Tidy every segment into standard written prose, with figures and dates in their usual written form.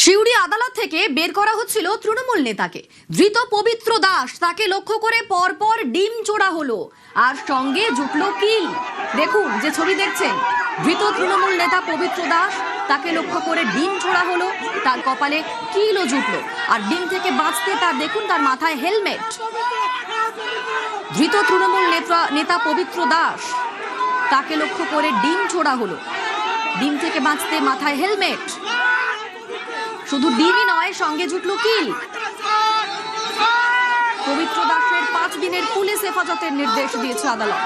সিউড়ি আদালত থেকে বের করা হচ্ছিল তৃণমূল নেতাকে। ধৃত পবিত্র দাস, তাকে লক্ষ্য করে পরপর ডিম চোরা হলো, আর সঙ্গে জুটলো কিল। দেখুন যে ছবি দেখছেন, ধৃত তৃণমূল নেতা পবিত্র দাস, তাকে লক্ষ্য করে ডিম ছোড়া হলো, তার কপালে কিলও জুটলো। আর ডিম থেকে বাঁচতে তার দেখুন তার মাথায় হেলমেট। ধৃত তৃণমূল নেতা পবিত্র দাস, তাকে লক্ষ্য করে ডিম ছোড়া হলো, ডিম থেকে বাঁচতে মাথায় হেলমেট। শুধু ডিমই নয়, সঙ্গে জুটলো কিল। পবিত্র দাসের 5 দিনের পুলিশ হেফাজতের নির্দেশ দিয়েছে আদালত।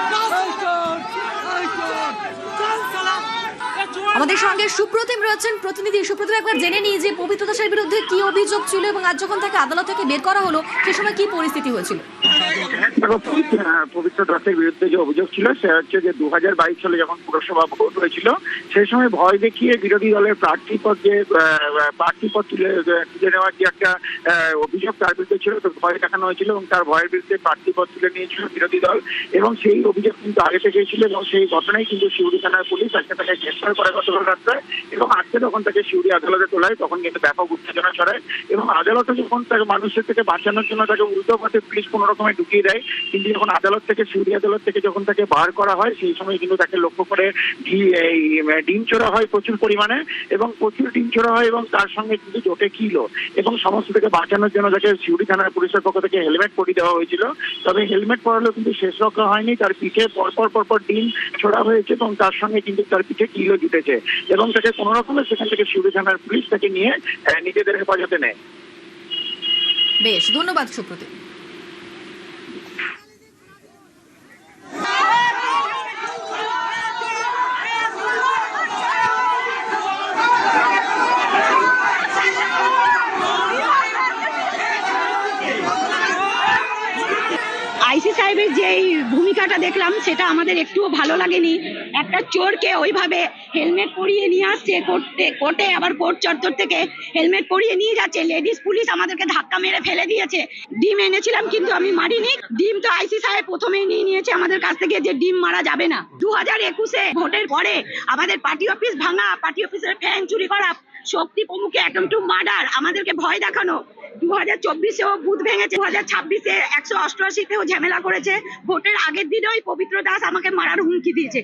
আমাদের সঙ্গে সুপ্রতিম রয়েছেন প্রতিনিধি। সুপ্রতিম, একবার জেনে নিই যে পবিত্র দাসের বিরুদ্ধে কি অভিযোগ ছিল এবং আজ যখন তাকে আদালত থেকে বের করা হলো সে সময় কি পরিস্থিতি হয়েছিল? পবিত্র দাসের বিরুদ্ধে যে অভিযোগ ছিল সে হচ্ছে যে 2022 সালে যখন পুরসভা ভোট হয়েছিল সেই সময় ভয় দেখিয়ে বিরোধী দলের প্রার্থীপদ তুলে নেওয়ার যে একটা অভিযোগ তার বিরুদ্ধে ছিল, তো ভয় দেখানো হয়েছিল এবং তার ভয়ের বিরুদ্ধে প্রার্থীপদ তুলে নিয়েছিল বিরোধী দল, এবং সেই অভিযোগ কিন্তু আগে থেকেই ছিল এবং সেই ঘটনায় কিন্তু সিউড়ি থানার পুলিশ আজকে তাকে গ্রেফতার করে গতকাল রাত্রে, এবং আজকে যখন তাকে সিউড়ি আদালতে তোলায় তখন কিন্তু ব্যাপক উত্তেজনা ছড়ায় এবং আদালতে যখন তাকে মানুষের থেকে বাঁচানোর জন্য তাকে উল্টো পথে পুলিশ কোনো রকমে ঢুকিয়ে দেয়, কিন্তু যখন আদালত থেকে সিউড়ি আদালত থেকে যখন তাকে বার করা হয় সেই সময় কিন্তু তাকে লক্ষ্য করে ডিম চোরা হয় প্রচুর পরিমাণে, এবং প্রচুর ডিম চোরা হয় এবং তার সঙ্গে কিন্তু জোটে কিলো, এবং সমস্ত থেকে বাঁচানোর জন্য তাকে সিউড়ি থানার পুলিশের পক্ষ থেকে হেলমেট পরিয়ে দেওয়া হয়েছিল। তবে হেলমেট পরালেও কিন্তু শেষ রক্ষা হয়নি, তার পিঠে পরপর ডিম ছোড়া হয়েছে এবং তার সঙ্গে কিন্তু তার পিঠে কিলো জুটেছে, এবং তাকে কোনো রকমের সেখান থেকে সিউড়ি থানার পুলিশ তাকে নিয়ে নিজেদের হেফাজতে নেয়। বেশ, ধন্যবাদ সুপ্রতিম। আইসি সাহেবের যে ভূমিকাটা দেখলাম সেটা আমাদের একটুও ভালো লাগেনি। একটা চোরকে ওইভাবে হেলমেট পরিয়ে নিয়ে আসছে কোর্টে, আবার কোর্ট চত্বর থেকে হেলমেট পরিয়ে নিয়ে যাচ্ছে। লেডিস পুলিশ আমাদেরকে ধাক্কা মেরে ফেলে দিয়েছে। ডিম এনেছিলাম কিন্তু আমি মারিনি। ডিম তো আইসি সাহেব প্রথমেই নিয়ে নিয়েছে আমাদের কাছ থেকে, যে ডিম মারা যাবে না। 2021-এ ভোটের পরে আমাদের পার্টি অফিস ভাঙা, পার্টি অফিসের ফ্যান চুরি করা, শক্তি প্রমুখে অ্যাটেম্প টু মার্ডার, আমাদেরকে ভয় দেখানো। 2024-এও বুথ ভেঙেছে, 2026-এ 188-তেও ঝামেলা করেছে। ভোটের আগের দিনই পবিত্র দাস আমাকে মারার হুমকি দিয়েছে।